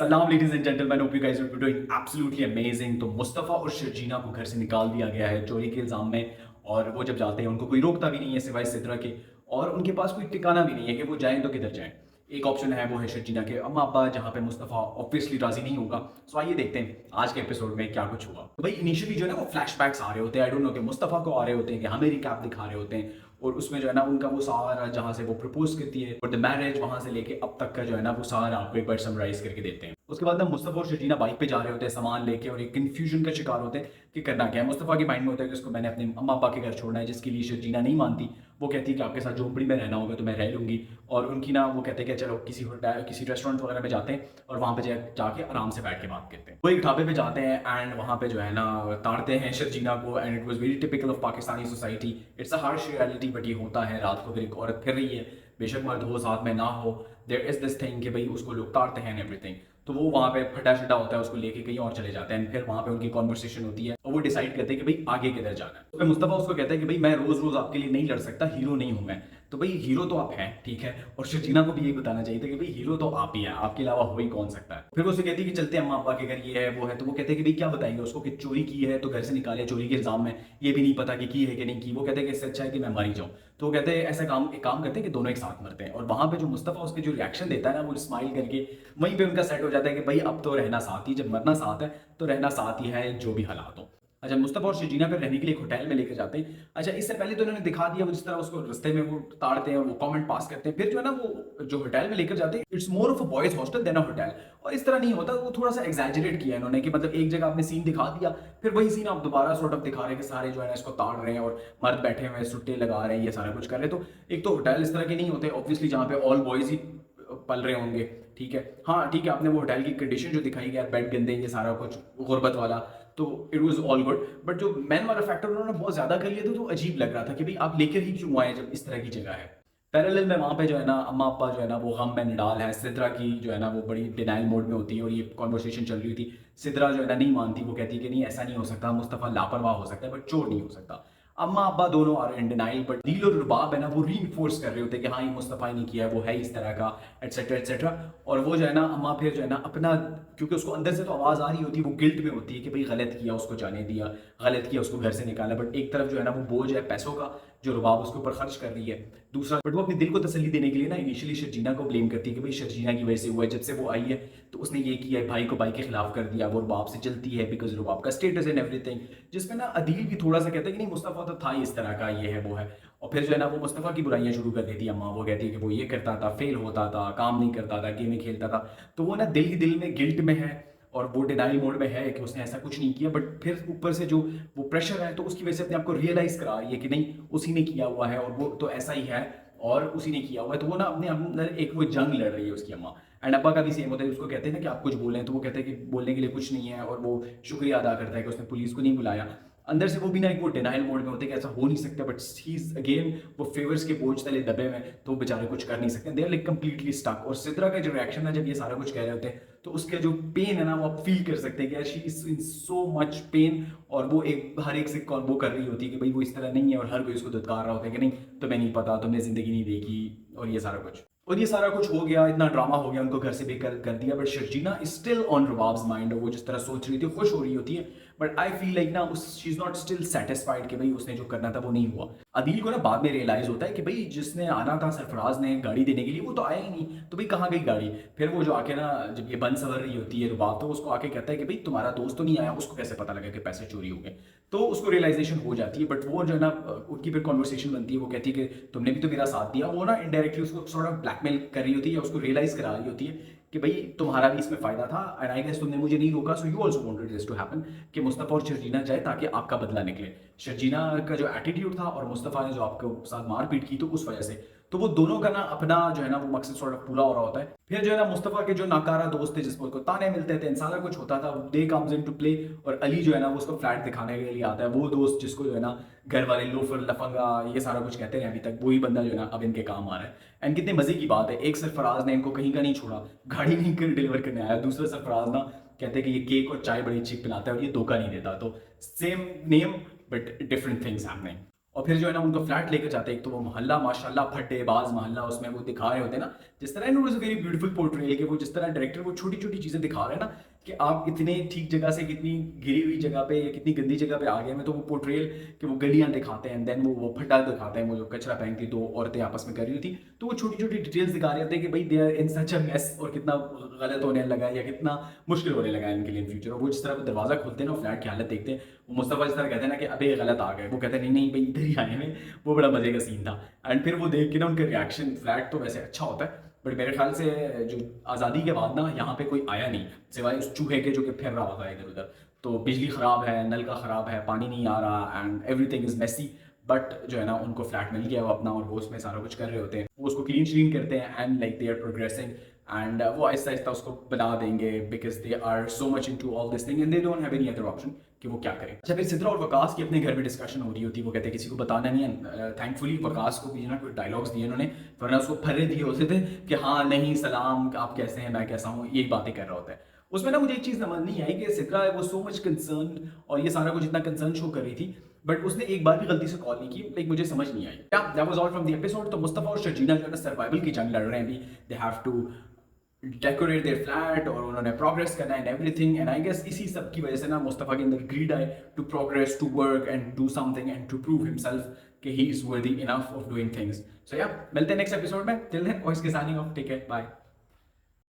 सलाम ladies and gentleman, hope you guys are doing absolutely amazing. तो मुस्तफ़ा और शर्जीना को घर से निकाल दिया गया है चोरी के इल्ज़ाम में। और वो जब जाते हैं उनको कोई रोकता भी नहीं है सिवाय सिद्रा के। और उनके पास कोई ठिकाना भी नहीं है कि वो जाएं तो किधर जाएं। एक ऑप्शन है वो है शर्जीना के अम्मा अब्बा, जहाँ पे मुस्तफ़ा ऑब्वियसली राजी नहीं होगा। सो आइए देखते हैं आज के एपिसोड में क्या कुछ हुआ। तो भाई इनिशियली जो है ना वो फ्लैशबैक्स आ रहे होते हैं, आई डोंट नो कि मुस्तफ़ा को आ रहे होते हैं कि हमें रिकैप दिखा रहे होते हैं। और उसमें जो है ना उनका वो सारा जहाँ से वो प्रपोज करती है और द मैरिज वहाँ से लेके अब तक का जो है ना वो सारा आपको एक बार समराइज करके देते हैं। उसके बाद ना मुस्तफ़ा और शर्जीना बाइक पे जा रहे होते हैं सामान लेके और एक कन्फ्यूजन का शिकार होते हैं कि करना क्या है। मुस्तफ़ा के माइंड में होता है कि उसको मैंने अपने अम्मा पापा के घर छोड़ना है, जिसके लिए शर्जीना नहीं मानती। वो कहती है कि आपके साथ झोंपड़ी में रहना होगा तो मैं रह लूँगी। और उनकी ना वो कहते हैं कि चलो किसी होटल किसी रेस्टोरेंट वगैरह में जाते हैं और वहाँ पे जाके आराम से बैठ के बात करते हैं। वो एक ढाबे पे जाते हैं एंड वहाँ पे जो है ना ताड़ते हैं शर्जीना को। And it was very typical of Pakistani society. It's a harsh reality but ये होता है। रात को फिर एक औरत फिर रही है, बेशक मर्द हो साथ में ना हो, देयर इज दिस थिंग कि भाई उसको लोग ताड़ते हैं एंड एवरीथिंग। तो वो वहाँ पे फटा शटा होता है, उसको लेके कहीं और चले जाते हैं। फिर वहाँ पे उनकी कॉन्वर्सेशन होती है और वो डिसाइड करते हैं कि भाई आगे किधर जाना है। तो फिर मुस्तफ़ा उसको कहता है कि भाई मैं रोज रोज आपके लिए नहीं लड़ सकता, हीरो नहीं हूँ मैं। तो भाई हीरो तो आप हैं, ठीक है। और शर्जीना को भी यही बताना चाहिए था कि भाई हीरो तो आप ही हैं, आपके अलावा हो ही कौन सकता है। फिर वो उसे कहती है कि चलते हैं अम्मा अब्बा के घर, ये है वो है। तो वो कहते हैं कि भाई क्या बताएंगे उसको कि चोरी की है तो घर से निकाले चोरी के इल्जाम में, ये भी नहीं पता कि की है कि नहीं की। वो कहते हैं कि इससे अच्छा है कि मैं मर ही जाऊँ। तो वो कहते हैं ऐसा एक काम करते हैं कि दोनों एक साथ मरते हैं। और वहां पे जो मुस्तफ़ा उसके जो रिएक्शन देता है ना वो स्माइल करके, वहीं पे उनका सेट हो जाता है कि भाई अब तो रहना साथ ही, जब मरना साथ है तो रहना साथ ही है जो भी हालात हो। अच्छा, मुस्तफ़ा और शर्जीना फिर रहने के लिए एक होटल में लेकर जाते हैं। अच्छा, इससे पहले तो उन्होंने दिखा दिया वो जिस तरह उसको रास्ते में वो ताड़ते हैं, वो कमेंट पास करते हैं। फिर जो है ना वो जो होटल में लेकर जाते हैं, it's more of a boys hostel than a hotel. और इस तरह नहीं होता, वो थोड़ा सा एग्जैजरेट किया इन्होंने कि मतलब एक जगह आपने सीन दिखा दिया, फिर वही सीन आप दोबारा सॉर्ट ऑफ दिखा रहे हैं कि सारे जो है ना इसको ताड़ रहे हैं और मर्द बैठे हुए हैं, सुट्टे लगा रहे हैं, ये सारा कुछ कर रहे हैं। तो एक तो होटल इस तरह के नहीं होते ऑब्वियसली जहाँ पे ऑल बॉयज ही पल रहे होंगे, ठीक है। हाँ ठीक है, आपने वो होटल की कंडीशन जो दिखाई यार, बेड गंदे, ये सारा कुछ गुर्बत वाला, तो it was all good. But जो मैन वाला फैक्टर उन्होंने बहुत ज्यादा कर लिया था, तो अजीब लग रहा था कि भाई आप लेकर ही क्यों आए जब इस तरह की जगह है। पैरेलल में वहाँ पे जो है ना अम्मा अप्पा जो है ना वो गम में निडाल है। सिद्रा की जो है ना वो बड़ी डिनाइल मोड में होती है और ये कॉन्वर्सेशन चल रही थी। सिद्रा जो है ना नहीं मानती, वो कहती है कि नहीं ऐसा नहीं हो सकता, मुस्तफ़ा लापरवाह हो सकता है बट चोर नहीं हो सकता। अम्मा अब्बा दोनों आर इन डिनाइल, बट दील और रुबाब है ना वो रीइंफोर्स कर रहे होते हैं कि हाँ ये मुस्तफ़ा ही नहीं किया है, वो है इस तरह का, एटसेट्रा एटसेट्रा। और वो जो है ना अम्मा फिर जो है ना अपना, क्योंकि उसको अंदर से तो आवाज़ आ रही होती है, वो गिल्ट में होती है कि भाई गलत किया, उसको जाने दिया, गलत किया, उसको घर से निकाला। बट एक तरफ जो है ना वो बोझ है पैसों का जो रुबाब उसके ऊपर खर्च कर रही है। दूसरा बट वो अपने दिल को तसल्ली देने के लिए ना इनिशियली शर्जीना को ब्लेम करती है कि भाई शर्जीना की वजह से हुआ है, जब से वो आई है तो उसने ये किया है, भाई को भाई के खिलाफ कर दिया, वो रुबाब से चलती है बिकॉज रुबाब का स्टेटस एंड एवरीथिंग। जिसमें ना अदील भी थोड़ा सा कहता है कि नहीं मुस्तफ़ा तो था ही इस तरह का, ये है वो है। और फिर जो है ना वो मुस्तफ़ा की बुराइयां शुरू कर देती है अम्मा। वो कहती है कि वो ये करता था, फेल होता था, काम नहीं करता था, गेमें खेलता था। तो वो ना दिल ही दिल में गिल्ट में है और वो डिनाइल मोड में है कि उसने ऐसा कुछ नहीं किया। बट फिर ऊपर से जो वो प्रेशर है तो उसकी वजह से अपने आप को रियलाइज करा रही है कि नहीं उसी ने किया हुआ है और वो तो ऐसा ही है और उसी ने किया हुआ है। तो वो ना अपने अंदर एक वो जंग लड़ रही है उसकी अम्मा। एंड अब्बा का भी सेम होता है, उसको कहते हैं ना कि आप कुछ बोलें तो वो कहते हैं कि बोलने के लिए कुछ नहीं है। और वो शुक्रिया अदा करता है कि उसने पुलिस को नहीं बुलाया। अंदर से वो भी ना एक वो डिनाइल मोड में होते हैं कि ऐसा हो नहीं सकता, बट ही इज अगेन वो फेवर्स के बोझ तले दबे में, तो वो बेचारे कुछ कर नहीं सकते, they are like completely stuck. और सिद्रा का जो रिएक्शन है जब ये सारा कुछ कह रहे होते हैं तो उसके जो पेन है ना वो आप फील कर सकते हैं कि यार she is in so much pain. और वो एक हर एक से कॉल वो कर रही होती है कि भाई वो इस तरह नहीं है, और हर कोई उसको धुतकार रहा होता है कि नहीं तुम्हें नहीं पता, तुमने जिंदगी नहीं देखी और ये सारा कुछ। और ये सारा कुछ हो गया, इतना ड्रामा हो गया, उनको घर से बेकर कर दिया। But Sharjeena is still on Rubab's mind, और वो जिस तरह सोच रही थी खुश हो रही होती है। बट आई फील लाइक ना उस she is not still satisfied कि भाई उसने जो करना था वो नहीं हुआ। अदील को ना बाद में रियलाइज होता है कि भाई जिसने आना था सरफराज ने गाड़ी देने के लिए वो तो आया ही नहीं, तो भाई कहाँ गई गाड़ी। फिर वो जो आके ना जब ये बंद सवर रही होती है रुबाब, तो उसको आके कहता है कि भाई तुम्हारा दोस्त तो नहीं आया, उसको कैसे पता लगा कि पैसे चोरी हो गए। तो उसको रियलाइजेशन हो जाती है। बट वो जो है ना उनकी फिर कॉन्वर्सेशन बनती है, वो कहती है कि तुमने भी तो मेरा साथ दिया। वो ना इनडायरेक्टली उसको सॉर्ट ऑफ ब्लैकमेल कर रही होती है या उसको रियलाइज करा रही होती है कि भाई तुम्हारा भी इसमें फायदा था एंड आई गेस तुमने मुझे नहीं रोका, so you also wanted this to happen कि मुस्तफ़ा और शर्जीना जाए ताकि आपका बदला निकले। शर्जीना का जो एटीट्यूड था और मुस्तफ़ा ने जो आपके साथ मारपीट की तो उस वजह से, तो वो दोनों का ना अपना जो है ना वो मकसद सॉर्ट ऑफ पूरा हो रहा होता है। फिर जो है ना मुस्तफ़ा के जो नाकारा दोस्त थे जिसको उसको ताने मिलते थे, सारा कुछ होता था, day comes into play. और अली जो है ना वो उसको फ्लैट दिखाने के लिए आता है, वो दोस्त जिसको जो है ना घर वाले लोफर लफंगा ये सारा कुछ कहते हैं अभी तक, वही बंदा जो है ना अब इनके काम आ रहा है। एंड कितने मजे की बात है, एक सरफराज ने इनको कहीं का नहीं छोड़ा, गाड़ी नहीं कर डिलीवर करने आया। दूसरा सरफराज ना कहते हैं कि ये केक और चाय बड़ी अच्छी पिलाता है और ये धोखा नहीं देता। तो same name but different things happening. और फिर जो है ना उनको फ्लैट लेकर जाते हैं। एक तो वो मोहल्ला माशाल्लाह फटेबाज मोहल्ला, उसमें वो दिखा रहे होते हैं ना जिस तरह it was a very beautiful portrayal कि वो जिस तरह डायरेक्टर वो छोटी-छोटी चीज़ें दिखा रहा है ना कि आप इतने ठीक जगह से कितनी गिरी हुई जगह पे या कितनी गंदी जगह पे आ गए हैं, तो वो पोर्ट्रेयल कि वो गलियाँ दिखाते हैं, देन वो भट्टा दिखाते हैं, वो जो कचरा फेंकती 2 औरतें आपस में कर रही थी, तो वो छोटी-छोटी डिटेल्स दिखा रहे होते हैं कि भाई they are in such a mess और कितना गलत होने लगा है या कितना मुश्किल होने लगा है इनके लिए इन फ्यूचर। और वो जिस तरह वो दरवाज़ा खोलते हैं ना, फ्लैट की हालत देखते हैं, वो मुस्तफ़ा जिस तरह कहते हैं ना कि अबे ये गलत आ गए, वो कहते हैं नहीं, नहीं भाई इधर ही आए हैं, वो बड़ा मज़े का सीन था। एंड फिर वो देख के ना उनका रिएक्शन, फ्लैट तो वैसे अच्छा होता है, बट मेरे ख्याल से जो आज़ादी के बाद ना यहाँ पे कोई आया नहीं, सिवाय उस चूहे के जो कि फिर रहा होगा इधर-उधर। तो बिजली ख़राब है, नल का ख़राब है, पानी नहीं आ रहा and everything is messy. But जो है ना उनको फ्लैट मिल गया वो अपना और वो उसमें सारा कुछ कर रहे होते हैं। वो उसको क्लीन करते हैं and like they are progressing and वो आहिस्ता-आहिस्ता उसको बना देंगे because they are so much into all this thing and they don't have any other option कि वो क्या करें। अच्छा, फिर सिद्रा और वकास की अपने घर में डिस्कशन हो रही होती है, वो कहते हैं किसी को बताना नहीं है। थैंकफुली वकास को भी ना कुछ डायलॉग्स दिए उन्होंने, वरना उसको फर्रे दिए होते थे कि हाँ, नहीं सलाम, आप कैसे हैं, मैं कैसा हूँ, यही बातें कर रहा होता है। उसमें ना मुझे एक चीज़ समझ नहीं आई कि सिद्रा है वो सो मच कंसर्न और ये सारा कुछ इतना कंसर्न शो कर रही थी, बट उसने एक बार भी गलती से कॉल नहीं की, लाइक मुझे समझ नहीं आई। या that was all from the episode. तो मुस्तफ़ा और शर्जीना जो है ना सर्वाइवल की जंग लड़ रहे हैं अभी। They have to decorate their flat और उन्होंने प्रोग्रेस करना and everything and I guess इसी सब की वजह से ना मुस्तफ़ा के अंदर ग्रीड आए to progress, to work and do something and to prove himself कि he is worthy enough of doing things. So या मिलते हैं नेक्स्ट एपिसोड में। टिल देन, वॉइस के signing off, take care, bye.